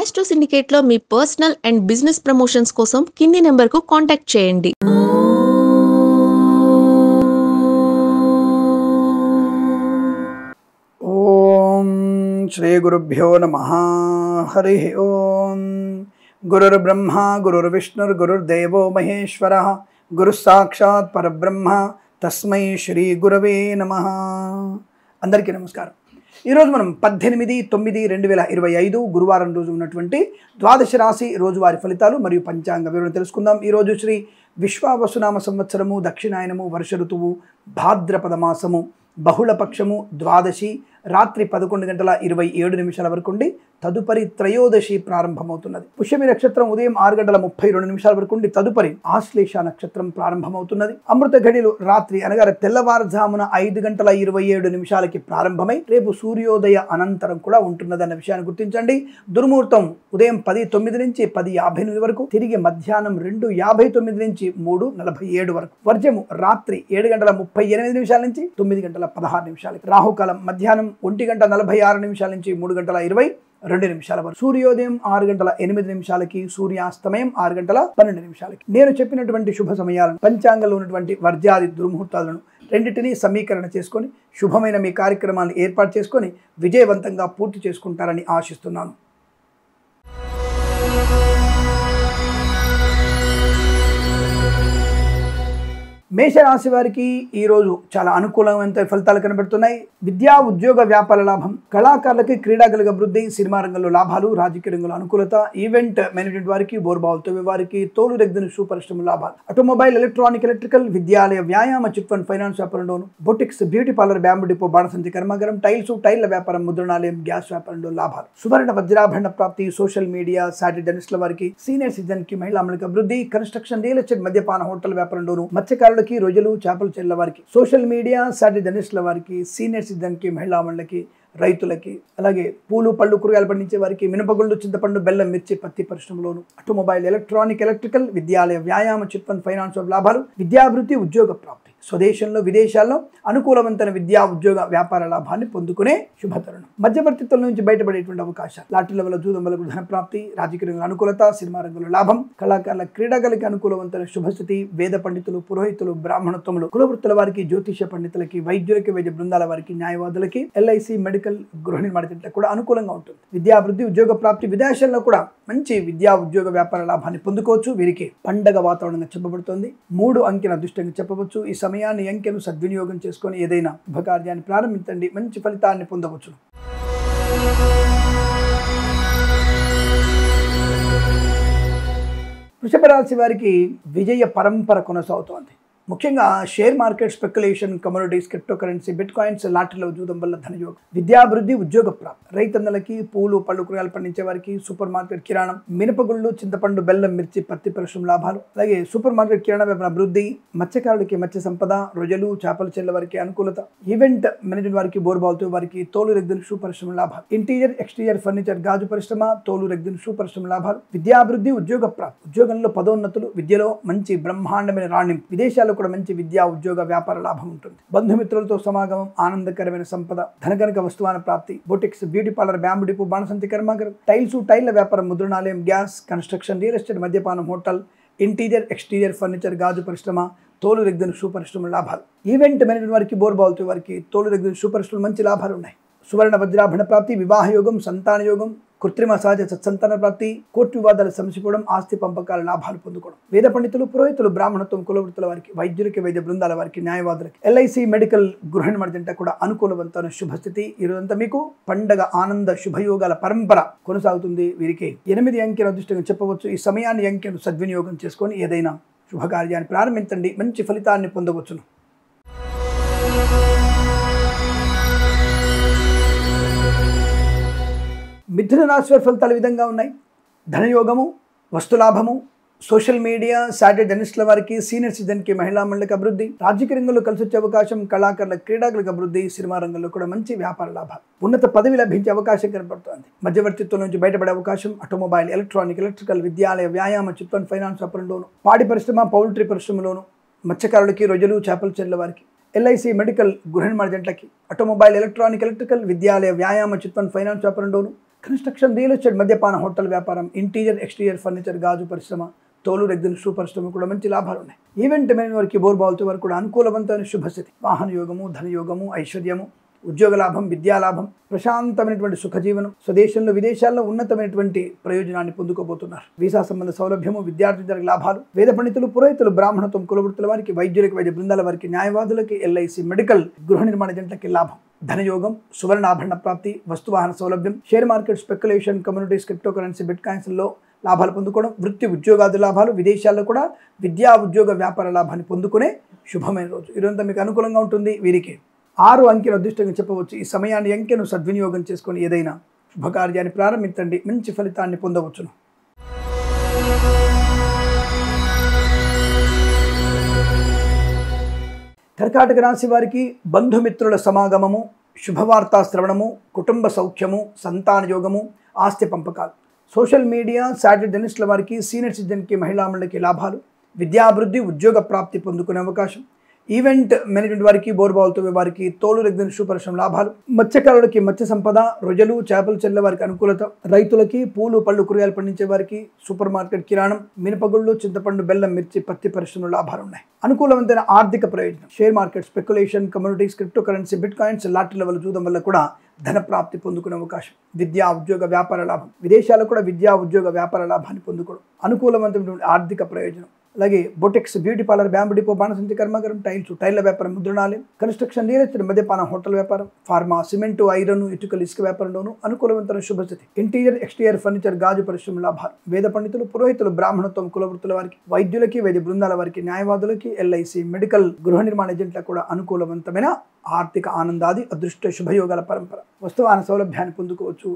Astro సిండికేట్లో మీ personal and business promotions కోసం కింది నెంబర్కు కాంటాక్ట్ చేయండి. ఓం శ్రీ గురుభ్యో నమః. హరి ఓం. గురుర్బ్రహ్మ గురుర్విష్ణుర్ గురుర్దేవో మహేశ్వరః గురు సాక్షాత్ పరబ్రహ్మ తస్మై శ్రీ గురవే నమః. అందరికీ నమస్కారం. ఈరోజు మనం 18/9/2025 గురువారం రోజు ఉన్నటువంటి ద్వాదశ రాశి రోజువారి ఫలితాలు మరియు పంచాంగ వివరణ తెలుసుకుందాం. ఈరోజు శ్రీ విశ్వావసునామ సంవత్సరము, దక్షిణాయనము, వర్ష ఋతువు, భాద్రపద మాసము, బహుళపక్షము, ద్వాదశి, రాత్రి 11:27 వరకు ఉండి తదుపరి త్రయోదశి ప్రారంభమవుతున్నది. పుష్యమి నక్షత్రం ఉదయం 6:32 వరకు ఉండి తదుపరి ఆశ్లేష నక్షత్రం ప్రారంభమవుతున్నది. అమృత ఘడియలు రాత్రి అనగా తెల్లవారుజామున 5:27 ప్రారంభమై రేపు సూర్యోదయ అనంతరం కూడా ఉంటున్నదన్న విషయాన్ని గుర్తించండి. దుర్ముహూర్తం ఉదయం 10:09 నుంచి 10:58 వరకు, తిరిగి మధ్యాహ్నం 2:59 నుంచి 3:47 వరకు. వర్జము రాత్రి 7:38 నుంచి 9:16. రాహుకాలం మధ్యాహ్నం 1:46 నుంచి 3:22 వరకు. సూర్యోదయం 6:08, సూర్యాస్తమయం 6:12. నేను చెప్పినటువంటి శుభ సమయాలను, పంచాంగంలో ఉన్నటువంటి వర్జాది దుర్ముహూర్తాలను రెండింటినీ సమీకరణ చేసుకొని శుభమైన మీ కార్యక్రమాన్ని ఏర్పాటు చేసుకొని విజయవంతంగా పూర్తి చేసుకుంటారని ఆశిస్తున్నాను. మేషరాశి వారికి ఈరోజు చాలా అనుకూలమైన ఫలితాలు కనబడుతున్నాయి. విద్యా ఉద్యోగ వ్యాపార లాభం, కళాకారులకి క్రీడాకులకు అభివృద్ధి, సినిమా రంగంలో లాభాలు, రాజకీయ రంగంలో అనుకూలత, ఈవెంట్ మేనేజ్మెంట్ వారికి, బోర్బావులతో వారికి, తోలు రెగ్గిన షూ పరిశ్రమ లాభాలు, ఆటోమొబైల్, ఎలక్ట్రానిక్, ఎలక్ట్రికల్, విద్యాలయ, వ్యాయామ, చిట్ ఫండ్, ఫైనాన్స్ వ్యాపారంలోను, boutiques, beauty parlour, bamboo depot, బాణసంచి కర్మాగారం, టైల్ల వ్యాపారం, ముద్రణాలయం, గ్యాస్ వ్యాపారంలో లాభాలు, సువర్ణ వజ్రాభరణ ప్రాప్తి, సోషల్ మీడియా, సాటిలైట్ జర్నలిస్టుల వారికి, సీనియర్ సిటిజన్ కి, మహిళామణికి అభివృద్ధి, కన్స్ట్రక్షన్, రియల్ ఎస్టేట్, మద్యపాన, హోటల్ వ్యాపారంలోను, మత్స్యకారులకి, రొయ్యలు, చేపల చెల్ల వారికి, సోషల్ మీడియా, సాటిలైట్ జర్నలిస్టుల వారికి, సీనియర్ సిటిజన్ కి, మహిళామణులకి, రైతులకి, అలాగే పూలు పళ్ళు కూరగాయలు పండించే వారికి, మినపగుళ్ళు, చింతపండు, బెల్లం, మిర్చి, పత్తి పరిశ్రమలోను, ఆటోమొబైల్, ఎలక్ట్రానిక్, ఎలక్ట్రికల్, విద్యాలయ, వ్యాయామ, చిట్ ఫండ్, ఫైనాన్స్ లాభాలు, విద్యాభివృద్ధి, ఉద్యోగ ప్రాప్తి, స్వదేశంలో విదేశాల్లో అనుకూలవంతమైన విద్యా ఉద్యోగ వ్యాపార లాభాన్ని పొందుకునే శుభతరుణం. మధ్యవర్తిత్వం నుంచి బయటపడేటువంటి అవకాశాలు, లాటరీల వల్ల, జూదం వల్ల ధన ప్రాప్తి, రాజకీయ రంగంలో అనుకూలత, సినిమా రంగంలో లాభం, కళాకారుల క్రీడాకారులకి అనుకూలవంతమైన శుభస్థితి, వేద పండితులు, పురోహితులు, బ్రాహ్మణత్వములు, కులవృత్తుల వారికి, జ్యోతిష పండితులకి, వైద్యులకి, వైద్య బృందాల వారికి, న్యాయవాదులకి, ఎల్ఐసి, మెడికల్, గృహ నిర్మాణ కూడా అనుకూలంగా ఉంటుంది. విద్యాభివృద్ధి, ఉద్యోగ ప్రాప్తి, విదేశాల్లో కూడా మంచి విద్యా ఉద్యోగ వ్యాపార లాభాన్ని పొందుకోవచ్చు. వీరికి పండగ వాతావరణంగా చెప్పబడుతోంది. 3 అంకెల అదృష్టంగా చెప్పవచ్చు. ఈ సమయాన్ని, అంకెను సద్వినియోగం చేసుకొని ఏదైనా శుభకార్యాన్ని ప్రారంభించండి, మంచి ఫలితాన్ని పొందవచ్చు. వృషభ రాశి వారికి విజయ పరంపర కొనసాగుతోంది. ముఖ్యంగా share market, speculation, commodities, cryptocurrency, bitcoins, లాటరీలో జూదం వల్ల ధనయోగం, విద్యాభివృద్ధి, ఉద్యోగ ప్రాప్తి, రైతన్నలకి, పూలు పళ్ళు కూరగాయలు పండించే వారికి, సూపర్ మార్కెట్ కిరాణం, మినపగుళ్ళు, చింతపండు, బెల్లం, మిర్చి, పత్తి పరిశ్రమ లాభాలు, అలాగే సూపర్ మార్కెట్ కిరాణా వ్యాపార అభివృద్ధి, మత్స్యకారులకి మత్స్య సంపద, రొయ్యలు, చేపల చెల్ల వారికి అనుకూలత, ఈవెంట్ మేనేజ్మెంట్ వారికి, బోర్బావులతో వారికి, తోలు రెగ్గిన షూ పరిశ్రమ లాభాలు, ఇంటీరియర్ ఎక్స్టీరియర్ ఫర్నిచర్, గాజు పరిశ్రమ, తోలు రెగ్గిన షూ పరిశ్రమ లాభాలు, విద్యాభివృద్ధి, ఉద్యోగ ప్రాప్తి, ఉద్యోగంలో పదోన్నతులు, విద్యలో మంచి బ్రహ్మాండమైన రాణింపు, విదేశాల్లో కూడా మంచి విద్యా ఉద్యోగ వ్యాపార లాభం ఉంటుంది. బంధుమిత్రులతో సమాగమం, ఆనందకరమైన సంపద, ధనకనక వస్తువాన ప్రాప్తి, boutiques, beauty parlour, bamboo depot, బాణసంచి కర్మాగారం, టైల్ల వ్యాపారం, ముద్రణాలయం, గ్యాస్, కన్స్ట్రక్షన్, రియల్ ఎస్టేట్, మద్యపానం, హోటల్, ఇంటీరియర్ ఎక్స్టీరియర్ ఫర్నిచర్, గాజు పరిశ్రమ, తోలు రెగ్గిన షూ పరిశ్రమ లాభాలు, ఈవెంట్ మేనేజ్మెంట్ వారికి, బోర్బావులతో వారికి, తోలు రెగ్గిన షూ పరిశ్రమ మంచి లాభాలు ఉన్నాయి. సువర్ణ వజ్రాభరణ ప్రాప్తి, వివాహ యోగం, సంతాన యోగం, కృత్రిమ సహజ సత్సంతాన ప్రాప్తి, కోర్టు వివాదాలు సమసిపోవడం, ఆస్తి పంపకాల లాభాలు పొందుకోవడం, వేద పండితులు, పురోహితులు, బ్రాహ్మణత్వం, కులవృత్తుల వారికి, వైద్యులకి, వైద్య బృందాల వారికి, న్యాయవాదులకి, ఎల్ఐసి, మెడికల్, గృహ నిర్మాణ కూడా అనుకూలవంతమైన శుభస్థితి. ఈరోజంతా మీకు పండగ ఆనంద శుభయోగాల పరంపర కొనసాగుతుంది. వీరికి 8 అంకెల అదృష్టంగా చెప్పవచ్చు. ఈ సమయాన్ని, అంకెను సద్వినియోగం చేసుకొని ఏదైనా శుభకార్యాన్ని ప్రారంభించండి, మంచి ఫలితాన్ని పొందవచ్చును. మిథున రాశి వారి ఫలితాలు విధంగా ఉన్నాయి. ధనయోగము, వస్తులాభము, సోషల్ మీడియా, సాటిలైట్ జర్నలిస్టుల వారికి, సీనియర్ సిటిజన్కి, మహిళామణులకు అభివృద్ధి, రాజకీయ రంగంలో కలిసి వచ్చే అవకాశం, కళాకారుల క్రీడాకులకు అభివృద్ధి, సినిమా రంగంలో కూడా మంచి వ్యాపార లాభాలు, ఉన్నత పదవి లభించే అవకాశం కనబడుతోంది. మధ్యవర్తిత్వం నుంచి బయటపడే అవకాశం, ఆటోమొబైల్, ఎలక్ట్రానిక్, ఎలక్ట్రికల్, విద్యాలయ, వ్యాయామ, చిట్ ఫండ్, ఫైనాన్స్ వ్యాపారంలోను, పాడి పరిశ్రమ, పౌల్ట్రీ పరిశ్రమలోను, మత్స్యకారులకి, రొయ్యలు, చేపల చెల్ల వారికి, ఎల్ఐసి, మెడికల్, గృహ నిర్మాణ జంటలకి, ఆటోమొబైల్, ఎలక్ట్రానిక్, ఎలక్ట్రికల్, విద్యాలయ, వ్యాయామ, చిట్ ఫండ్, ఫైనాన్స్ వ్యాపారంలోను, కన్స్ట్రక్షన్, రియల్ ఎస్టేట్, మద్యపాన, హోటల్ వ్యాపారం, ఇంటీరియర్ ఎక్స్టీరియర్ ఫర్నిచర్, గాజు పరిశ్రమ, తోలు రెగ్గిన షూ పరిశ్రమ కూడా మంచి లాభాలు ఉన్నాయి. ఈవెంట్ మేనేజ్ వారికి బోర్బాల్తో వరకు కూడా అనుకూలవంతమైన శుభస్థితి. వాహన యోగము, ధనయోగము, ఐశ్వర్యము, ఉద్యోగ లాభం, విద్యా లాభం, ప్రశాంతమైనటువంటి సుఖజీవనం, స్వదేశంలో విదేశాల్లో ఉన్నతమైనటువంటి ప్రయోజనాన్ని పొందుకోబోతున్నారు. వీసా సంబంధ సౌలభ్యము, విద్యార్థులకు లాభాలు, వేద పండితులు, పురోహితులు, బ్రాహ్మణత్వం, కులవృత్తుల వారికి, వైద్యులకు, వైద్య బృందాల వారికి, న్యాయవాదులకి, ఎల్ఐసి, మెడికల్, గృహ నిర్మాణ జంటలకి లాభం. ధనయోగం, సువర్ణాభరణ ప్రాప్తి, వస్తువాహన సౌలభ్యం, share market, speculation, communities, cryptocurrency, బిట్ కాయిన్స్లో లాభాలు పొందుకోవడం, వృత్తి ఉద్యోగాది లాభాలు, విదేశాల్లో కూడా విద్యా ఉద్యోగ వ్యాపార లాభాన్ని పొందుకునే శుభమైన రోజు. ఈరోజంతా మీకు అనుకూలంగా ఉంటుంది. వీరికి 6 అంకెను అదృష్టంగా చెప్పవచ్చు. ఈ సమయాన్ని అంకెను సద్వినియోగం చేసుకొని ఏదైనా శుభకార్యాన్ని ప్రారంభించండి, మంచి ఫలితాన్ని పొందవచ్చును. కర్కాటక రాశి వారికి బంధుమిత్రుల సమాగమము, శుభవార్తా శ్రవణము, కుటుంబ సౌఖ్యము, సంతాన యోగము, ఆస్తి పంపకాలు, సోషల్ మీడియా, శాటిలైట్ జర్నలిస్టుల వారికి, సీనియర్ సిటిజన్కి, మహిళామణులకి లాభాలు, విద్యాభివృద్ధి, ఉద్యోగ ప్రాప్తి పొందుకునే అవకాశం. ఈవెంట్ మేనేజ్మెంట్ వారికి, బోర్బాల్తో వారికి, తోలు రెగ్గిన షూ పరిశ్రమ లాభాలు, మత్స్యకారులకి మత్స్య సంపద, రొయ్యలు, చేపలు చెల్లె వారికి అనుకూలత, రైతులకి, పూలు పళ్ళు కూరగాయలు పండించే వారికి, సూపర్ మార్కెట్, కిరాణం, మినపగుళ్ళు, చింతపండు, బెల్లం, మిర్చి, పత్తి పరిశ్రమలు లాభాలు ఉన్నాయి. అనుకూలవంతమైన ఆర్థిక ప్రయోజనం, share market, speculation, communities, cryptocurrency, bitcoins, లాటరీల వల్ల చూడడం వల్ల కూడా ధన ప్రాప్తి పొందుకునే అవకాశం. విద్యా ఉద్యోగ వ్యాపార లాభం, విదేశాల్లో కూడా విద్యా ఉద్యోగ వ్యాపార లాభాన్ని పొందుకోవడం, అనుకూలవంతమైనటువంటి ఆర్థిక ప్రయోజనం. అలాగే బొటెక్స్, బ్యూటీ పార్లర్, బ్యాంబు డిపో, బాణసంచి కర్మాగారం, టైల్స్, టైర్ల వ్యాపారం, ముద్రణాలయం, కన్స్ట్రక్షన్, రియల్ ఎస్టేట్, మద్యపాన, హోటల్ వ్యాపారం, ఫార్మా, సిమెంటు, ఐరన్, ఇటుకలు, ఇసుక వ్యాపారంలోనూ అనుకూలవంతమైన శుభస్థితి. ఇంటీరియర్ ఎక్స్టీరియర్ ఫర్నిచర్, గాజు పరిశ్రమ లాభాలు, వేద పండితులు, పురోహితులు, బ్రాహ్మణత్వం, కులవృత్తుల వారికి, వైద్యులకి, వైద్య బృందాల వారికి, న్యాయవాదులకి, ఎల్ఐసి, మెడికల్, గృహ నిర్మాణ ఏజెంట్లకు కూడా అనుకూలవంతమైన ఆర్థిక ఆనందాది, అదృష్ట శుభయోగాల పరంపర, వస్తువాహన సౌలభ్యాన్ని పొందుకోవచ్చు.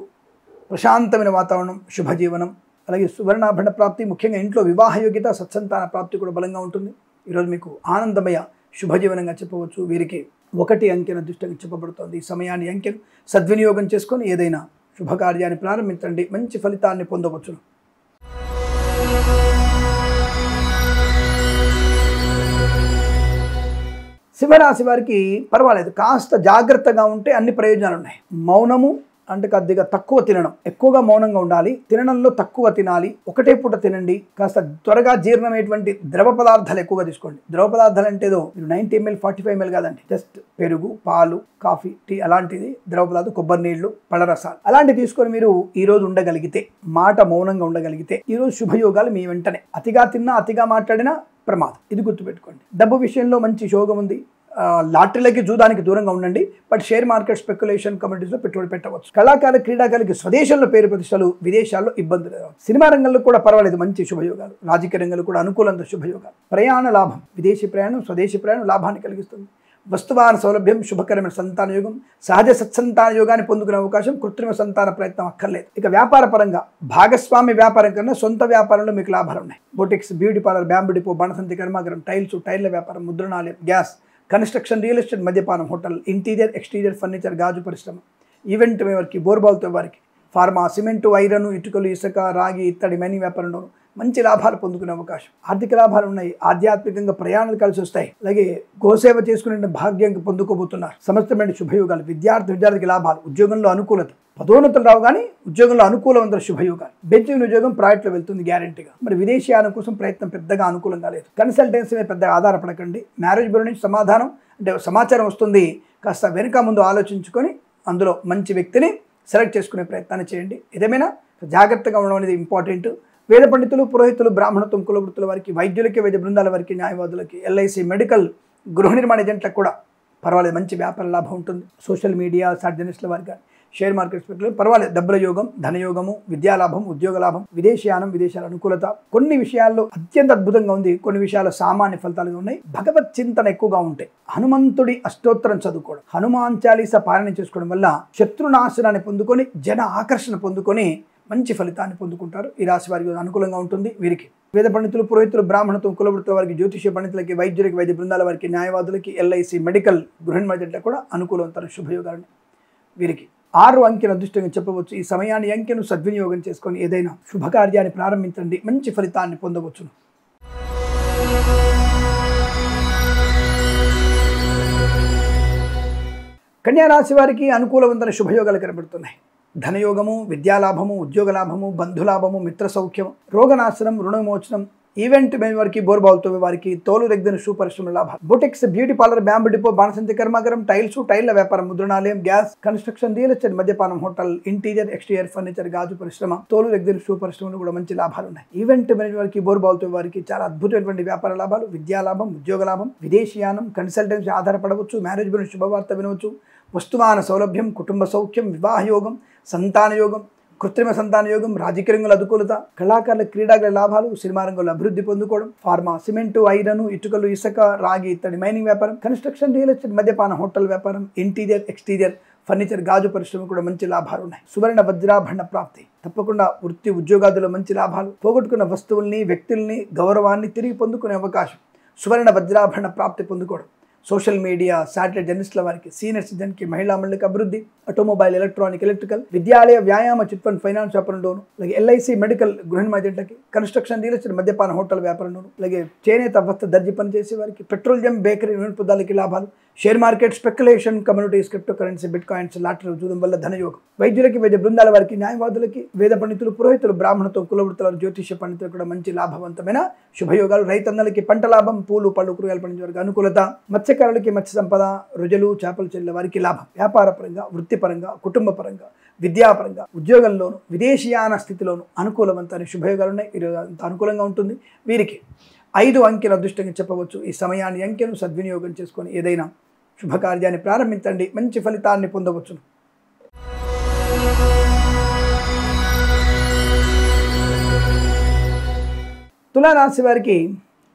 ప్రశాంతమైన వాతావరణం, శుభజీవనం, అలాగే సువర్ణాభరణ ప్రాప్తి, ముఖ్యంగా ఇంట్లో వివాహ యోగ్యత, సత్సంతాన ప్రాప్తి కూడా బలంగా ఉంటుంది. ఈరోజు మీకు ఆనందమయ శుభజీవనంగా చెప్పవచ్చు. వీరికి 1 అంకెను అదృష్టంగా చెప్పబడుతోంది. ఈ సమయాన్ని అంకెను సద్వినియోగం చేసుకొని ఏదైనా శుభకార్యాన్ని ప్రారంభించండి, మంచి ఫలితాన్ని పొందవచ్చును. సింహరాశి వారికి పర్వాలేదు, కాస్త జాగ్రత్తగా ఉంటే అన్ని ప్రయోజనాలు ఉన్నాయి. మౌనము అంటే కొద్దిగా తక్కువ తినడం, ఎక్కువగా మౌనంగా ఉండాలి. తినడంలో తక్కువ తినాలి, ఒకటే పూట తినండి. కాస్త త్వరగా జీర్ణమయ్యేటువంటి ద్రవ పదార్థాలు ఎక్కువగా తీసుకోండి. ద్రవ పదార్థాలు అంటే ఏదో 90 ml 45 ml కాదండి, జస్ట్ పెరుగు, పాలు, కాఫీ, టీ అలాంటిది ద్రవ పదార్థం, కొబ్బరి నీళ్లు, పళ్ళరసాలు అలాంటివి తీసుకొని మీరు ఈ రోజు ఉండగలిగితే, మాట మౌనంగా ఉండగలిగితే ఈరోజు శుభయోగాలు మీ వెంటనే. అతిగా తిన్నా, అతిగా మాట్లాడినా ప్రమాదం, ఇది గుర్తుపెట్టుకోండి. డబ్బు విషయంలో మంచి యోగం ఉంది. లాటరీలకి, జూదానికి దూరంగా ఉండండి. బట్ షేర్ మార్కెట్, స్పెక్యులేషన్, కమ్యూనిటీస్లో పెట్టుబడి పెట్టవచ్చు. కళాకారులు, క్రీడాకారులకి స్వదేశంలో పేరు ప్రతిష్టలు, విదేశాల్లో ఇబ్బందులు రావు. సినిమా రంగంలో కూడా పర్వాలేదు, మంచి శుభయోగాలు. రాజకీయ రంగంలో కూడా అనుకూలంగా శుభయోగాలు. ప్రయాణ లాభం, విదేశీ ప్రయాణం, స్వదేశీ ప్రయాణం లాభాన్ని కలిగిస్తుంది. వస్తువాహన సౌలభ్యం, శుభకరమైన సంతాన యోగం, సహజ సత్సంతాన యోగాన్ని పొందుకునే అవకాశం. కృత్రిమ సంతాన ప్రయత్నం అక్కర్లేదు. ఇక వ్యాపార పరంగా భాగస్వామి వ్యాపారం కన్నా సొంత వ్యాపారంలో మీకు లాభాలు ఉన్నాయి. Boutiques, beauty parlour, bamboo depot, బాణసంచి కర్మాగారం, టైల్స్, టైర్ల వ్యాపారం, ముద్రణాలయం, గ్యాస్, కన్స్ట్రక్షన్, రియల్ ఎస్టేట్, మద్యపానం, హోటల్, ఇంటీరియర్ ఎక్స్టీరియర్ ఫర్నిచర్, గాజు పరిశ్రమ, ఈవెంట్ వారికి, బోర్బాల్తో వారికి, ఫార్మా, సిమెంటు, ఐరన్, ఇటుకలు, ఇసుక, రాగి, ఇత్తడి, మైనింగ్ వ్యాపారంలోనూ మంచి లాభాలు పొందుకునే అవకాశం. ఆర్థిక లాభాలు ఉన్నాయి. ఆధ్యాత్మికంగా ప్రయాణాలు కలిసి వస్తాయి. అలాగే గోసేవ చేసుకునే భాగ్యం పొందుకోబోతున్నారు. సమస్తమైన శుభయోగాలు. విద్యార్థికి లాభాలు, ఉద్యోగంలో అనుకూలత, పదోన్నతులు రావు కానీ ఉద్యోగంలో అనుకూలవంతుల శుభయోగాలు. బెంచ్ ఉద్యోగం ప్రాజెక్టులో వెళ్తుంది గ్యారెంటీగా. మరి విదేశీయానం కోసం ప్రయత్నం పెద్దగా అనుకూలంగా లేదు. కన్సల్టెన్సీ మీద పెద్దగా ఆధారపడకండి. మ్యారేజ్ బ్యూరో నుంచి సమాచారం వస్తుంది, కాస్త వెనుక ముందు ఆలోచించుకొని అందులో మంచి వ్యక్తిని సెలెక్ట్ చేసుకునే ప్రయత్నాన్ని చేయండి. ఏదేమైనా జాగ్రత్తగా ఉండడం అనేది ఇంపార్టెంట్. వేద పండితులు, పురోహితులు, బ్రాహ్మణత్వం, కులవృత్తుల వారికి, వైద్యులకి, వైద్య బృందాల వారికి, న్యాయవాదులకి, ఎల్ఐసి, మెడికల్, గృహ నిర్మాణ ఏజెంట్లకు కూడా పర్వాలేదు, మంచి వ్యాపార లాభం ఉంటుంది. సోషల్ మీడియా, జర్నలిస్టుల వారికి, షేర్ మార్కెట్ స్పెక్యులేషన్ పర్వాలేదు. డబ్బుల యోగం, ధనయోగము, విద్యాలాభం, ఉద్యోగ లాభం, విదేశీయానం, విదేశాల అనుకూలత. కొన్ని విషయాల్లో అత్యంత అద్భుతంగా ఉంది, కొన్ని విషయాలు సామాన్య ఫలితాలుగా ఉన్నాయి. భగవత్ చింతన ఎక్కువగా ఉంటాయి. హనుమంతుడి అష్టోత్తరం చదువుకోవడం, హనుమాన్ చాలీసా పారాయణ చేసుకోవడం వల్ల శత్రునాశనాన్ని పొందుకొని, జన ఆకర్షణ పొందుకొని మంచి ఫలితాన్ని పొందుకుంటారు. ఈ రాశి వారికి అనుకూలంగా ఉంటుంది. వీరికి వేద పండితులు, పురోహితులు, బ్రాహ్మణత్వం, కులవృత్తుల వారికి, జ్యోతిష పండితులకి, వైద్యులకి, వైద్య బృందాల వారికి, న్యాయవాదులకి, ఎల్ఐసి, మెడికల్, గృహ నిర్మాణ కూడా అనుకూలవంతమైన శుభయోగాలు. వీరికి 6 అంకెను అదృష్టంగా చెప్పవచ్చు. ఈ సమయాన్ని అంకెను సద్వినియోగం చేసుకొని ఏదైనా శుభకార్యాన్ని ప్రారంభించండి, మంచి ఫలితాన్ని పొందవచ్చును. కన్యా రాశి వారికి అనుకూలవంతమైన శుభయోగాలు కనబడుతున్నాయి. ధనయోగము, విద్యాలాభము, ఉద్యోగ లాభము, బంధులాభము, మిత్ర సౌఖ్యం, రోగనాశనం, రుణ విమోచనం, ఈవెంట్ వారికి బోర్బాల్తో వారికి తోలు రెగ్గిన షూ పరిశ్రమ లాభాలు, boutiques, beauty parlour, bamboo depot, బాణసంచి కర్మాగారం, టైల్స్, టైళ్ల వ్యాపారం, ముద్రణాలయం, గ్యాస్, కన్స్ట్రక్షన్, రియల్ ఎస్టేట్, మద్యపానం, హోటల్, ఇంటీరియర్, ఎక్స్టీరియర్ ఫర్నిచర్, గాజు పరిశ్రమ, తోలు రెగ్గిన షూ పరిశ్రమలు కూడా మంచి లాభాలు ఉన్నాయి. ఈవెంట్ వారికి బోర్బాల్తో వారికి చాలా అద్భుతమైనటువంటి వ్యాపార లాభాలు, విద్యా లాభం, ఉద్యోగ లాభం, విదేశీయానం, కన్సల్టెన్సీ ఆధారపడవచ్చు, మ్యారేజ్ గురించి శుభవార్త వినవచ్చు, వస్తువాహన సౌలభ్యం, కుటుంబ సౌఖ్యం, వివాహ యోగం, సంతాన యోగం, కృత్రిమ సంతాన యోగం, రాజకీయ రంగుల అనుకూలత, కళాకారుల క్రీడాగల లాభాలు, సినిమా రంగంలో అభివృద్ధి పొందుకోవడం, ఫార్మా, సిమెంటు, ఐరన్, ఇటుకలు, ఇసుక, రాగి, ఇత్తడి, మైనింగ్ వ్యాపారం, కన్స్ట్రక్షన్, రియల్ ఎస్టేట్, మద్యపాన, హోటల్ వ్యాపారం, ఇంటీరియర్, ఎక్స్టీరియర్ ఫర్నిచర్, గాజు పరిశ్రమ కూడా మంచి లాభాలు ఉన్నాయి. సువర్ణ వజ్రాభరణ ప్రాప్తి, తప్పకుండా వృత్తి ఉద్యోగాదులో మంచి లాభాలు, పోగొట్టుకున్న వస్తువుల్ని, వ్యక్తుల్ని, గౌరవాన్ని తిరిగి పొందుకునే అవకాశం, సువర్ణ వజ్రాభరణ ప్రాప్తి పొందుకోవడం, సోషల్ మీడియా, శాటిలైట్ జర్నలిస్టుల వారికి, సీనియర్ సిటిజన్కి, మహిళా మండలికి అభివృద్ధి, ఆటోమొబైల్, ఎలక్ట్రానిక్, ఎలక్ట్రికల్, విద్యాలయ, వ్యాయామ, చిట్ ఫండ్, ఫైనాన్స్ వ్యాపారం లోను, అలాగే ఎల్ఐసి, మెడికల్, గృహ నిర్మాణకి, కన్స్ట్రక్షన్, రియల్ ఎస్టేట్, మద్యపాన, హోటల్ వ్యాపారం లోను, అలాగే చేనేత, వస్త్ర, దర్జీ పనిచేసే వారికి, పెట్రోలియం, బేకరీ, నూనె పదార్థాలకి లాభాలు, share market, speculation, communities, cryptocurrency, bitcoins, lottery చూడడం వల్ల ధనయోగం, వైద్యులకి, వైద్య బృందాల వారికి, న్యాయవాదులకి, వేద పండితులు, పురోహితులు, బ్రాహ్మణత్వం, కులవృత్తుల, జ్యోతిష్య పండితులు కూడా మంచి లాభవంతమైన శుభయోగాలు, రైతన్నలకి పంట లాభం, పూలు, పళ్ళు, కూరగాయలు పండించే వారికి అనుకూలత, మత్స్యకారులకి మత్స్య సంపద, రుజులు, చేపలు చెల్లె వారికి లాభం, వ్యాపార పరంగా, వృత్తిపరంగా, కుటుంబ పరంగా, విద్యాపరంగా, ఉద్యోగంలోను, విదేశీయాన స్థితిలోను అనుకూలవంతమైన శుభయోగాలు ఉన్నాయి. ఈరోజు అంత అనుకూలంగా ఉంటుంది. వీరికి 5 అంకెల అదృష్టంగా చెప్పవచ్చు. ఈ సమయాన్ని, అంకెను సద్వినియోగం చేసుకొని ఏదైనా శుభకార్యాన్ని ప్రారంభించండి, మంచి ఫలితాన్ని పొందవచ్చును. తులారాశి వారికి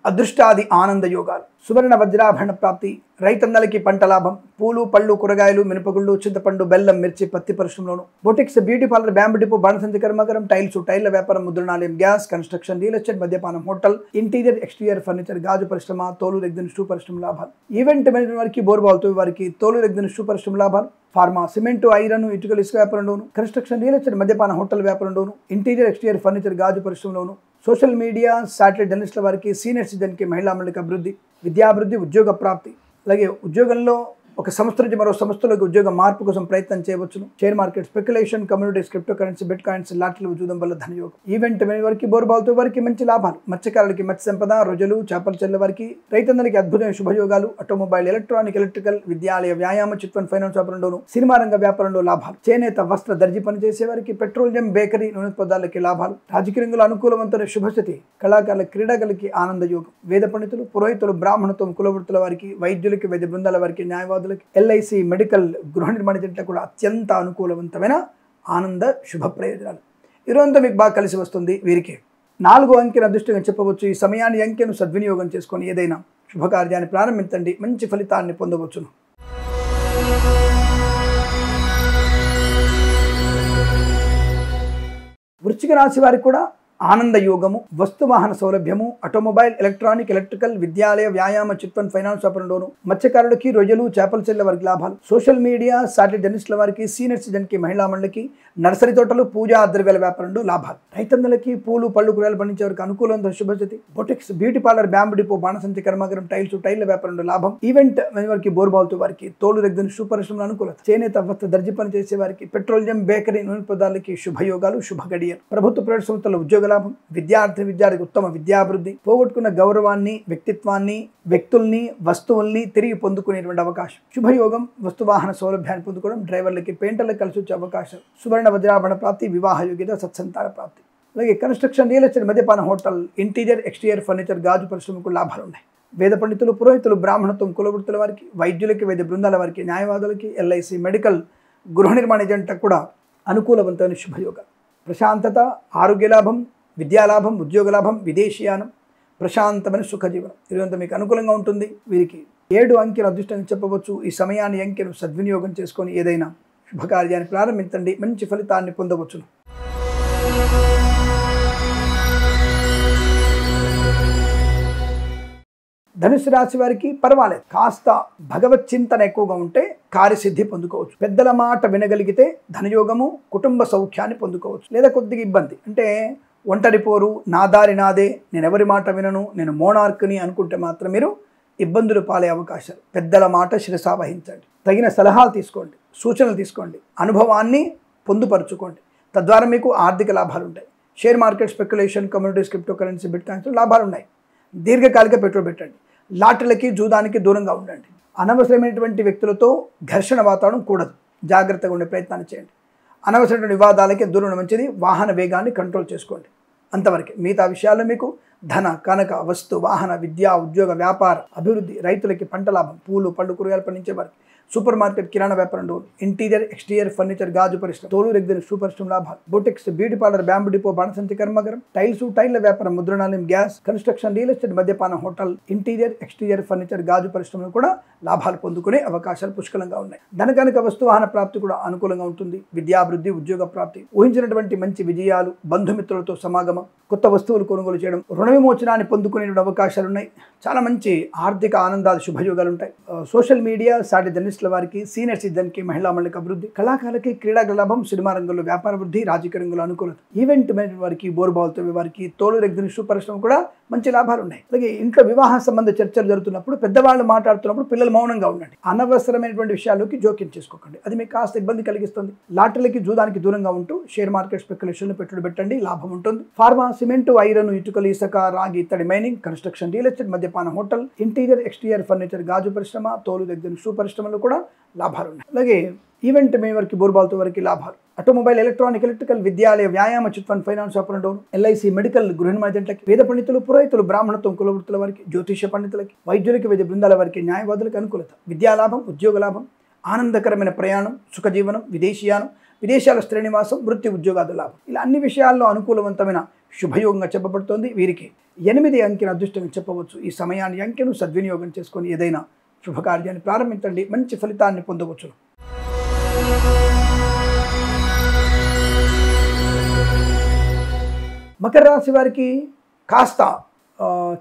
అదృష్టాది ఆనంద యోగాలు, సువర్ణ వజ్రాభరణ ప్రాప్తి, రైతన్నలకి పంట లాభం, పూలు, పళ్ళు, కూరగాయలు, మినపగుళ్ళు, చింతపండు, బెల్లం, మిర్చి, పత్తి పరిశ్రమలోను, boutiques, beauty parlour, bamboo depot, బాణసంచి కర్మాగారం, టైల్స్, టైళ్ల వ్యాపారం, ముద్రణాలయం, గ్యాస్, కన్స్ట్రక్షన్, రియల్ ఎస్టేట్, మద్యపానం, హోటల్, ఇంటీరియర్, ఎక్స్టీరియర్ ఫర్నిచర్, గాజు పరిశ్రమ, తోలు రెగ్గిన షూ పరిశ్రమ లాభాలు, ఈవెంట్ మేనేజ్మెంట్ వారికి బోర్బాల్తో వారికి తోలు రెగ్గిన షూ పరిశ్రమ లాభాలు, ఫార్మా, సిమెంటు, ఐరన్, ఇటుకలు, ఇసుక వ్యాపారంలోను, కన్స్ట్రక్షన్, రియల్ ఎస్టేట్, మద్యపాన, హోటల్ వ్యాపారంలోను, ఇంటీరియర్, ఎక్స్టీరియర్ ఫర్నిచర్, గాజు పరిశ్రమలోను, సోషల్ మీడియా, శాటిలైట్ జర్నలిస్టుల వారికి, సీనియర్ సిటిజన్కి, మహిళా మండలికి అభివృద్ధి, విద్యాభివృద్ధి, ఉద్యోగ ప్రాప్తి, అలాగే ఉద్యోగంలో ఒక సంస్థ నుంచి మరో సంస్థలోకి ఉద్యోగ మార్పు కోసం ప్రయత్నం చేయవచ్చును. Share market, speculation, communities, cryptocurrency, bitcoins, లాటరీలు చూడడం వల్ల ధనయోగం, ఈవెంట్ వారికి బోర్బాల్తో వారికి మంచి లాభాలు, మత్స్యకారులకి మత్స్య సంపద, రుజులు, చేపల చెల్లె వారికి, రైతన్నలకి అద్భుతమైన శుభయోగాలు, ఆటోమొబైల్, ఎలక్ట్రానిక్, ఎలక్ట్రికల్, విద్యాలయ, వ్యాయామ, చిట్ ఫండ్, ఫైనాన్స్ వ్యాపారంలోను, సినిమా రంగ వ్యాపారంలో లాభాలు, చేనేత, వస్త్ర, దర్జీ పనిచేసే వారికి, పెట్రోలియం, బేకరీ, నూనె పదార్థాలకి లాభాలు, రాజకీయ రంగంలో అనుకూలవంతమైన శుభస్థితి, కళాకారుల క్రీడాగలకి ఆనంద యోగం, వేద పండితులు, పురోహితులు, బ్రాహ్మణత్వం, కులవృత్తుల వారికి, వైద్యులకి, వైద్య బృందాల వారికి, న్యాయవాదులకి, ఎల్ఐసి, మెడికల్, గృహ నిర్మాణ జంట కూడా అత్యంత అనుకూలవంతమైన ఆనంద శుభ ప్రయోజనాలు. ఈరోజంతా మీకు బాగా కలిసి వస్తుంది. వీరికి 4 అంకెను అదృష్టంగా చెప్పవచ్చు. ఈ సమయాన్ని, అంకెను సద్వినియోగం చేసుకొని ఏదైనా శుభకార్యాన్ని ప్రారంభించండి, మంచి ఫలితాన్ని పొందవచ్చును. వృశ్చిక రాశి వారికి కూడా ఆనంద యోగము, వస్తువాహన సౌలభ్యము, ఆటోమొబైల్, ఎలక్ట్రానిక్, ఎలక్ట్రికల్, విద్యాలయ, వ్యాయామ, చిట్ ఫండ్, ఫైనాన్స్ వ్యాపారంలోను, మత్స్యకారులకి, రొయ్యలు, చేపల చెల్లె వారికి లాభాలు, సోషల్ మీడియా, శాటిలైట్ జర్నలిస్టుల వారికి, సీనియర్ సిటిజన్కి, మహిళా మండలికి, నర్సరీ తోటలు, పూజా ద్రవ్యాల వ్యాపారంలో లాభాలు, రైతన్నలకి, పూలు, పళ్ళు, కూరగాయలు పండించే వారికి అనుకూలమైన శుభస్థితి, boutiques, beauty parlour, bamboo depot, బాణసంచి కర్మాగారం, టైల్స్, టైళ్ల వ్యాపారంలో లాభం, ఈవెంట్ వారికి బోర్బాల్తో వారికి తోలు రెగ్గిన షూ పరిశ్రమల అనుకూలత, చేనేత, వస్త్ర, దర్జీ పని చేసే వారికి, పెట్రోలియం, బేకరీ, నూనె పదార్థాలకి శుభయోగాలు, శుభ గడియలు, ప్రభుత్వ ప్రైవేట్ సంస్థల ఉద్యోగ లాభం, విద్యార్థికి ఉత్తమ విద్యాభివృద్ధి, పోగొట్టుకున్న గౌరవాన్ని, వ్యక్తిత్వాన్ని, వ్యక్తుల్ని, వస్తువుల్ని తిరిగి పొందుకునేటువంటి అవకాశం, శుభయోగం, వస్తువాహన సౌలభ్యాన్ని పొందుకోవడం, డ్రైవర్లకి, పెయింటర్లకు కలిసి వచ్చే అవకాశం, సువర్ణ వజ్రాభరణ ప్రాప్తి, వివాహ యోగ్యత, సత్సంతాన ప్రాప్తి, అలాగే కన్స్ట్రక్షన్, రియల్ ఎస్టేట్, మద్యపాన, హోటల్, ఇంటీరియర్, ఎక్స్టీరియర్ ఫర్నిచర్, గాజు పరిశ్రమకు లాభాలు ఉన్నాయి. వేద పండితులు, పురోహితులు, బ్రాహ్మణత్వం, కులవృత్తుల వారికి, వైద్యులకి, వైద్య బృందాల వారికి, న్యాయవాదులకి, ఎల్ఐసి, మెడికల్, గృహ నిర్మాణ జంట కూడా అనుకూలవంతమైన శుభయోగ, ప్రశాంతత, ఆరోగ్య లాభం, విద్యాలాభం, ఉద్యోగ లాభం, విదేశీయానం, ప్రశాంతమైన సుఖజీవనం. ఇదంతా మీకు అనుకూలంగా ఉంటుంది. వీరికి 7 అంకెను అదృష్టంగా చెప్పవచ్చు. ఈ సమయాన్ని, అంకెను సద్వినియోగం చేసుకొని ఏదైనా శుభకార్యాన్ని ప్రారంభించండి, మంచి ఫలితాన్ని పొందవచ్చును. ధనుసు రాశి వారికి పర్వాలేదు, కాస్త భగవత్ చింతన ఎక్కువగా ఉంటే కార్యసిద్ధి పొందుకోవచ్చు. పెద్దల మాట వినగలిగితే ధనయోగము, కుటుంబ సౌఖ్యాన్ని పొందుకోవచ్చు. లేదా కొద్దిగా ఇబ్బంది అంటే ఒంటరి పోరు, నా దారి నాదే, నేను ఎవరి మాట వినను, నేను మోనార్క్ని అనుకుంటే మాత్రం మీరు ఇబ్బందులు పాలే అవకాశాలు. పెద్దల మాట శిరసా వహించండి, తగిన సలహాలు తీసుకోండి, సూచనలు తీసుకోండి, అనుభవాన్ని పొందుపరుచుకోండి. తద్వారా మీకు ఆర్థిక లాభాలు ఉంటాయి. Share market, speculation, communities, cryptocurrency, bit coins లాభాలు ఉన్నాయి. దీర్ఘకాలిక పెట్టుబడి పెట్టండి. లాటరీలకి, జూదానికి దూరంగా ఉండండి. అనవసరమైనటువంటి వ్యక్తులతో ఘర్షణ వాతావరణం కూడదు. జాగ్రత్తగా ఉండే ప్రయత్నాన్ని చేయండి. అనవసరమైన వివాదాలకి దూరం మంచిది. వాహన వేగాన్ని కంట్రోల్ చేసుకోండి. అంతవరకే. మిగతా విషయాల్లో మీకు ధన, కనక, వస్తు, వాహన, విద్య, ఉద్యోగ, వ్యాపార అభివృద్ధి, రైతులకి పంట లాభం, పూలు, పళ్ళు, కూరగాయలు పండించే వారికి, సూపర్ మార్కెట్, కిరాణా వ్యాపారం డోర్, ఇంటీరియర్, ఎక్స్టీరియర్ ఫర్నిచర్, గాజు పరిశ్రమ, తోలు రెగ్గిన సూపర్ లాభాలు, boutiques, beauty parlour, bamboo depot, బాణసంచి కర్మాగారం, టైల్స్, టైళ్ల వ్యాపారం, ముద్రణాలయం, గ్యాస్, కన్స్ట్రక్షన్, రియల్ ఎస్టేట్, మద్యపానం, హోటల్, ఇంటీరియర్, ఎక్స్టీరియర్ ఫర్నిచర్, గాజు పరిశ్రమలు కూడా లాభాలు పొందుకునే అవకాశాలు పుష్కలంగా ఉన్నాయి. ధనకనక వస్తు వాహన ప్రాప్తి కూడా అనుకూలంగా ఉంటుంది. విద్యాభివృద్ధి, ఉద్యోగ ప్రాప్తి, ఊహించినటువంటి మంచి విజయాలు, బంధుమిత్రులతో సమాగమం, కొత్త వస్తువులు కొనుగోలు చేయడం, రుణ విమోచనాన్ని పొందుకునే అవకాశాలు ఉన్నాయి. చాలా మంచి ఆర్థిక ఆనందాలు, శుభయోగాలు ఉంటాయి. సోషల్ మీడియా సాటి జర్నలిస్టుల వారికి, సీనియర్ సిటిజన్కి, మహిళా మండలికి అభివృద్ధి, కళాకారులకి క్రీడా లాభం, సినిమా రంగంలో వ్యాపార వృద్ధి, రాజకీయ రంగంలో అనుకూలత, ఈవెంట్ మేనేజ్మెంట్ వారికి, బోరుబావులతో వారికి, తోలు రెగ్గిన పరిశ్రమ కూడా మంచి లాభాలు ఉన్నాయి. అలాగే ఇంట్లో వివాహ సంబంధ చర్చలు జరుగుతున్నప్పుడు, పెద్దవాళ్ళు మాట్లాడుతున్నప్పుడు పిల్లలు మౌనంగా ఉండండి. అనవసరమైనటువంటి విషయాల్లోకి జోక్యం చేసుకోకండి. అది మీకు కాస్త ఇబ్బంది కలిగిస్తుంది. లాటరీలకి, జూదానికి దూరంగా ఉంటూ షేర్ మార్కెట్, స్పెక్యులేషన్లో పెట్టుబడి పెట్టండి. లాభం ఉంటుంది. ఫార్మా, సిమెంట్, ఐరన్, ఇటుకలు, ఇసుక, రాగి, ఇత్తడి, మైనింగ్, కన్స్ట్రక్షన్, రియల్ ఎస్టేట్, మద్యపానం, హోటల్, ఇంటీరియర్, ఎక్స్టీరియర్ ఫర్నిచర్, గాజు పరిశ్రమ, తోలు దగ్గర పరిశ్రమలో కూడా లాభాలు ఉన్నాయి. అలాగే ఈవెంట్ మే వరకు, బోర్బాల్తో వరకు లాభాలు. ఆటోమొబైల్, ఎలక్ట్రానిక్, ఎలక్ట్రికల్, విద్యాలయ, వ్యాయామ, చిట్ ఫండ్, ఫైనాన్స్, వ్యాపారం డోర్, ఎల్ఐసి, మెడికల్, గృహ నిర్మాణాలకి, వేద పండితులు, పురోహితులు, బ్రాహ్మణత్వం, కులవృత్తుల వారికి, జ్యోతిష పండితులకి, వైద్యులకి, వైద్య బృందాల వారికి, న్యాయవాదులకు అనుకూలత, విద్యాలాభం, ఉద్యోగ లాభం, ఆనందకరమైన ప్రయాణం, సుఖజీవనం, విదేశీయానం, విదేశాల శ్రేణివాసం, వృత్తి, ఉద్యోగాల లాభం. ఇలా అన్ని విషయాల్లో అనుకూలవంతమైన శుభయోగంగా చెప్పబడుతోంది. వీరికి 8 అంకెను అదృష్టంగా చెప్పవచ్చు. ఈ సమయాన్ని, అంకెను సద్వినియోగం చేసుకొని ఏదైనా శుభకార్యాన్ని ప్రారంభించండి. మంచి ఫలితాన్ని పొందవచ్చు. మకర రాశి వారికి కాస్త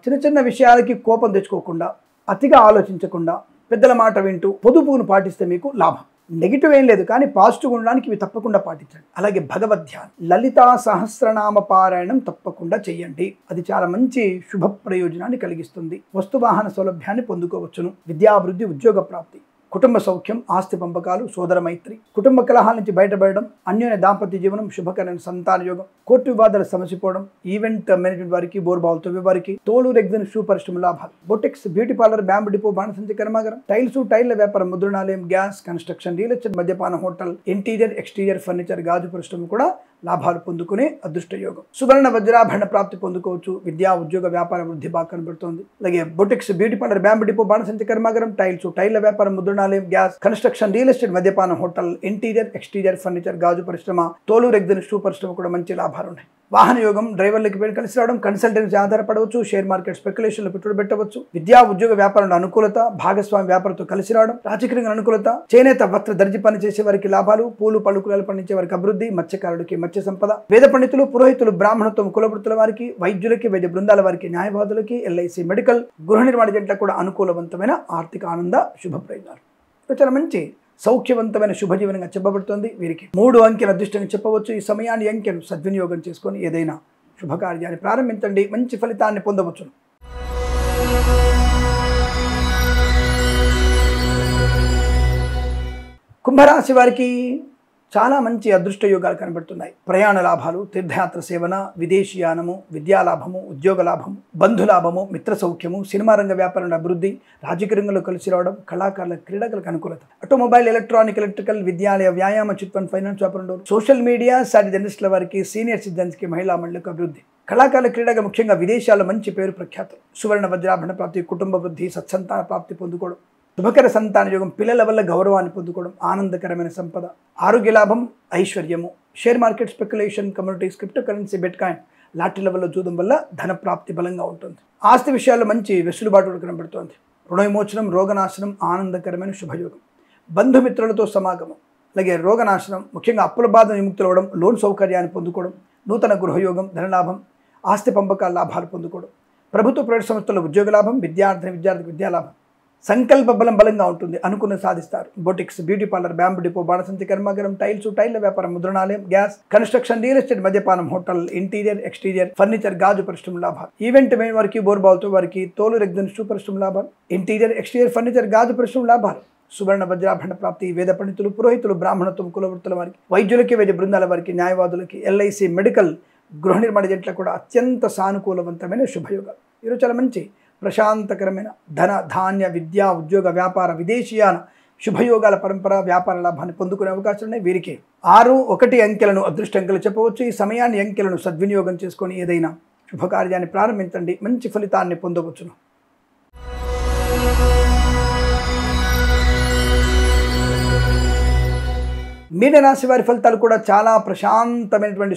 చిన్న చిన్న విషయాలకి కోపం తెచ్చుకోకుండా, అతిగా ఆలోచించకుండా, పెద్దల మాట వింటూ పొదుపును పాటిస్తే మీకు లాభం. నెగిటివ్ ఏం లేదు, కానీ పాజిటివ్ ఉండడానికి ఇవి తప్పకుండా పాటించండి. అలాగే భగవద్ధ్యానం, లలితా సహస్రనామ పారాయణం తప్పకుండా చేయండి. అది చాలా మంచి శుభ ప్రయోజనాన్ని కలిగిస్తుంది. వస్తువాహన సౌలభ్యాన్ని పొందుకోవచ్చును. విద్యాభివృద్ధి, ఉద్యోగ ప్రాప్తి, కుటుంబ సౌఖ్యం, ఆస్తి పంపకాలు, సోదర మైత్రి, కుటుంబ కలహాల నుంచి బయటపడడం, అన్యోన్య దాంపత్య జీవనం, శుభకరమైన సంతాన యోగం, కోర్టు వివాదాలు సమసిపోవడం, ఈవెంట్ మేనేజ్మెంట్ వారికి, బోర్బావులతో వారికి, తోలు రెగ్గిన పరిశ్రమ లాభాలు, boutiques, beauty parlour, bamboo depot, బాణసంచి కర్మాగారం, టైల్స్, టైళ్ల వ్యాపారం, ముద్రణాలయం, గ్యాస్, కన్స్ట్రక్షన్, రియల్ ఎస్టేట్, మద్యపానం, హోటల్, ఇంటీరియర్, ఎక్స్టీరియర్ ఫర్నిచర్, గాజు పరిశ్రమ కూడా లాభాలు పొందుకునే అదృష్ట యోగం. సువర్ణ వజ్రాభరణ ప్రాప్తి పొందుకోవచ్చు. విద్యా, ఉద్యోగ, వ్యాపార వృద్ధి బాగా కనబడుతోంది. అలాగే boutiques, beauty parlour, bamboo depot, బాణసంచి కర్మాగారం, టైల్స్, టైళ్ల వ్యాపారం, ముద్రణాలయం, గ్యాస్, కన్స్ట్రక్షన్, రియల్ ఎస్టేట్, మద్యపానం, హోటల్, ఇంటీరియర్, ఎక్స్టీరియర్ ఫర్నిచర్, గాజు పరిశ్రమ, తోలు రెగ్గిన పరిశ్రమ కూడా మంచి లాభాలు ఉన్నాయి. వాహన యోగం, డ్రైవర్లకి పేరు కలిసి రావడం, కన్సల్టెన్సీ ఆధారపడవచ్చు, షేర్ మార్కెట్, స్పెక్యులేషన్లో పెట్టుబడి పెట్టవచ్చు. విద్యా, ఉద్యోగ, వ్యాపారంలో అనుకూలత, భాగస్వామి వ్యాపారంతో కలిసి రావడం, రాజకీయ అనుకూలత, చేనేత, వస్త్ర, దర్జీ పని చేసే వారికి లాభాలు, పూలు, పళ్ళు, కూరగాయలు పండించే వారికి అభివృద్ధి, మత్స్యకారుడికి మత్స్య సంపద, వేద పండితులు, పురోహితులు, బ్రాహ్మణత్వం, కులవృత్తుల వారికి, వైద్యులకి, వైద్య బృందాల వారికి, న్యాయవాదులకి, ఎల్ఐసి, మెడికల్, గృహ నిర్మాణ జంటలకు కూడా అనుకూలవంతమైన ఆర్థిక ఆనంద శుభ ప్రయోజనాలు. చాలా మంచి సౌఖ్యవంతమైన శుభజీవనంగా చెప్పబడుతుంది. వీరికి 3 అంకెను అదృష్టంగా చెప్పవచ్చు. ఈ సమయాన్ని, అంకెను సద్వినియోగం చేసుకొని ఏదైనా శుభకార్యాన్ని ప్రారంభించండి. మంచి ఫలితాన్ని పొందవచ్చు. కుంభరాశి వారికి చాలా మంచి అదృష్ట యోగాలు కనబడుతున్నాయి. ప్రయాణ లాభాలు, తీర్థయాత్ర సేవన, విదేశీయానము, విద్యాలాభము, ఉద్యోగ లాభము, బంధులాభము, మిత్ర సౌఖ్యము, సినిమా రంగ వ్యాపారంలో అభివృద్ధి, రాజకీయ రంగంలో కలిసి రావడం, కళాకారుల, క్రీడలకు అనుకూలత, ఆటోమొబైల్, ఎలక్ట్రానిక్, ఎలక్ట్రికల్, విద్యాలయ, వ్యాయామ, చిట్ ఫండ్, ఫైనాన్స్, వ్యాపారం, సోషల్ మీడియా సాటి జర్నలిస్టుల వారికి, సీనియర్ సిటిజన్స్కి, మహిళా మండలికి అభివృద్ధి, కళాకారుల, క్రీడగా ముఖ్యంగా విదేశాల్లో మంచి పేరు ప్రఖ్యాతులు, సువర్ణ వజ్రాభరణ ప్రాప్తి, కుటుంబ వృద్ధి, సత్సంతాన ప్రాప్తి పొందుకోవడం, శుభకర సంతాన యోగం, పిల్లల వల్ల గౌరవాన్ని పొందుకోవడం, ఆనందకరమైన సంపద, ఆరోగ్య లాభం, ఐశ్వర్యము, share market, speculation, communities, cryptocurrency, bitcoin, లాటరీల వల్ల, జూదం వల్ల ధన ప్రాప్తి బలంగా ఉంటుంది. ఆస్తి విషయాల్లో మంచి వెసులుబాటు కనబడుతోంది. రుణ విమోచనం, రోగనాశనం, ఆనందకరమైన శుభయోగం, బంధుమిత్రులతో సమాగమం, అలాగే రోగనాశనం, ముఖ్యంగా అప్పుల బాధ విముక్తులవడం, లోన్ సౌకర్యాన్ని పొందుకోవడం, నూతన గృహయోగం, ధనలాభం, ఆస్తి పంపకాల లాభాలు పొందుకోవడం, ప్రభుత్వ ప్రైవేట్ సంస్థల్లో ఉద్యోగ లాభం, విద్యార్థికి విద్యాలాభం, సంకల్ప బలం బలంగా ఉంటుంది. అనుకున్న సాధిస్తారు. Boutiques, beauty parlour, bamboo depot, బాణసంచి కర్మాగారం, టైల్స్, టైళ్ల వ్యాపారం, ముద్రణాలయం, గ్యాస్, కన్స్ట్రక్షన్, రియల్ ఎస్టేట్, మద్యపానం, హోటల్, ఇంటీరియర్, ఎక్స్టీరియర్ ఫర్నిచర్, గాజు పరిశ్రమ లాభాలు, ఈవెంట్ మే వారికి, బోర్బాల్తో వారికి, తోలు రెగ్గిన పరిశ్రమ లాభాలు, ఇంటీరియర్, ఎక్స్టీరియర్ ఫర్నిచర్, గాజు పరిశ్రమ లాభాలు, సువర్ణ వజ్రాభరణ ప్రాప్తి, వేద పండితులు, పురోహితులు, బ్రాహ్మణత్వం, కులవృత్తుల వారికి, వైద్యులకి, వైద్య బృందాల వారికి, న్యాయవాదులకి, ఎల్ఐసి, మెడికల్, గృహ నిర్మాణ జంటలకు కూడా అత్యంత సానుకూలవంతమైన శుభయోగాలు. ఈరోజు చాలా మంచి ప్రశాంతకరమైన ధన, ధాన్య, విద్యా, ఉద్యోగ, వ్యాపార, విదేశీయాన శుభయోగాల పరంపర, వ్యాపార లాభాన్ని పొందుకునే అవకాశాలు ఉన్నాయి. వీరికి 6, 1 అంకెలను అదృష్ట అంకెలు చెప్పవచ్చు. ఈ సమయాన్ని, అంకెలను సద్వినియోగం చేసుకొని ఏదైనా శుభకార్యాన్ని ప్రారంభించండి, మంచి ఫలితాన్ని పొందవచ్చును. మీనరాశి వారి ఫలితాలు కూడా చాలా ప్రశాంతమైనటువంటి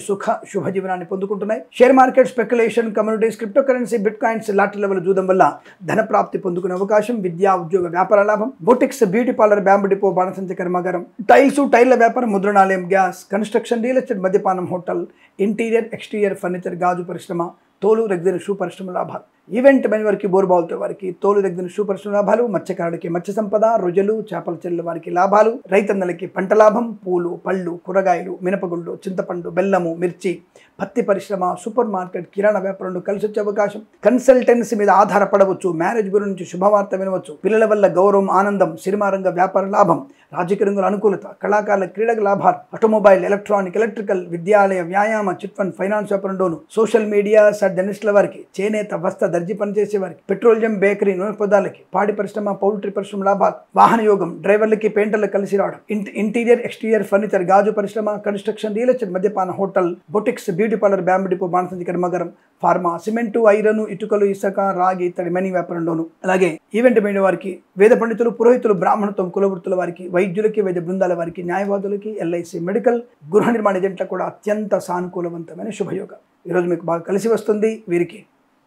శుభ జీవనాన్ని పొందుకుంటున్నాయి. Share market, speculation, communities, cryptocurrency, bitcoins, lottery level జూదం వల్ల ధన ప్రాప్తి పొందుకునే అవకాశం, విద్యా, ఉద్యోగ, వ్యాపార లాభం, boutiques, beauty parlour, bamboo depot, బాణసంచ కర్మాగారం, టైల్స్, టైర్ల వ్యాపారం, ముద్రణాలయం, గ్యాస్, కన్స్ట్రక్షన్, రియల్ ఎస్టేట్, మద్యపానం, హోటల్, ఇంటీరియర్, ఎక్స్టీరియర్ ఫర్నిచర్, గాజు పరిశ్రమ, తోలు రెగ్జిన్ షూ పరిశ్రమ లాభాలు, ఈవెంట్ మెన్ వారికి, బోర్బాల్తో వారికి, తోలు రెగ్జిన్ షూ పరిశ్రమ లాభాలు, మత్స్యకారులకి మత్స్య సంపద, రొయ్యలు, చేపల చెల్లెల వారికి లాభాలు, రైతన్నలకి పంట లాభం, పూలు, పళ్ళు, కూరగాయలు, మినపగుళ్ళు, చింతపండు, బెల్లము, మిర్చి, పత్తి పరిశ్రమ, సూపర్ మార్కెట్, కిరాణా వ్యాపారంలో కలిసి వచ్చే అవకాశం, కన్సల్టెన్సీ మీద ఆధారపడవచ్చు, మ్యారేజ్ బ్యూరో నుంచి శుభవార్త వినవచ్చు, పిల్లల వల్ల గౌరవం, ఆనందం, సినిమా రంగ వ్యాపార లాభం, రాజకీయ రంగుల అనుకూలత, కళాకారుల క్రీడల లాభాలు, ఆటోమొబైల్, ఎలక్ట్రానిక్, ఎలక్ట్రికల్, విద్యాలయ, వ్యాయామ, చిట్ ఫండ్, ఫైనాన్స్ వ్యాపారంలోను, సోషల్ మీడియా, జర్నలిస్టుల వారికి, చేనేత, వస్త్ర, దర్జీ పనిచేసే వారికి, పెట్రోలియం, బేకరీ, నూనె పదార్థాలకి, పాడి పరిశ్రమ, పౌల్ట్రీ పరిశ్రమ లాభాలు, వాహన యోగం, డ్రైవర్లకి, పెయింటర్లకు కలిసి రావడం, ఇంటీరియర్, ఎక్స్టీరియర్ ఫర్నిచర్, గాజు పరిశ్రమ, కన్స్ట్రక్షన్, రియల్ ఎస్టేట్, మద్యపాన, hotel, boutiques, beauty parlour, bamboo depot, బాణసంచ కర్మాగారం, ఫార్మా, సిమెంటు, ఐరన్, ఇటుకలు, ఇసుక, రాగి, ఇత్తడి, మనీ వ్యాపారంలోను, అలాగే ఈవెంట్ మీద వారికి, వేద పండితులు, పురోహితులు, బ్రాహ్మణత్వం, కులవృత్తుల వారికి, వైద్యులకి, వైద్య బృందాల వారికి, న్యాయవాదులకి, ఎల్ఐసి, మెడికల్, గృహ నిర్మాణ జంటలకు కూడా అత్యంత సానుకూలవంతమైన శుభయోగం. ఈరోజు మీకు బాగా కలిసి వస్తుంది. వీరికి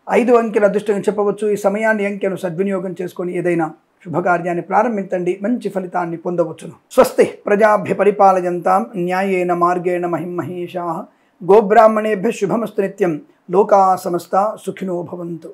5 అంకెల అదృష్టంగా చెప్పవచ్చు. ఈ సమయాన్ని, అంకెను సద్వినియోగం చేసుకొని ఏదైనా శుభకార్యాన్ని ప్రారంభించండి, మంచి ఫలితాన్ని పొందవచ్చును. స్వస్తి ప్రజాభ్య పరిపాలయంతాం న్యాయేన మార్గేణ మహిమహేషాః గోబ్రాహ్మణేభ్యః శుభమస్తు నిత్యం. లోకా సమస్తా సుఖినో భవంతు.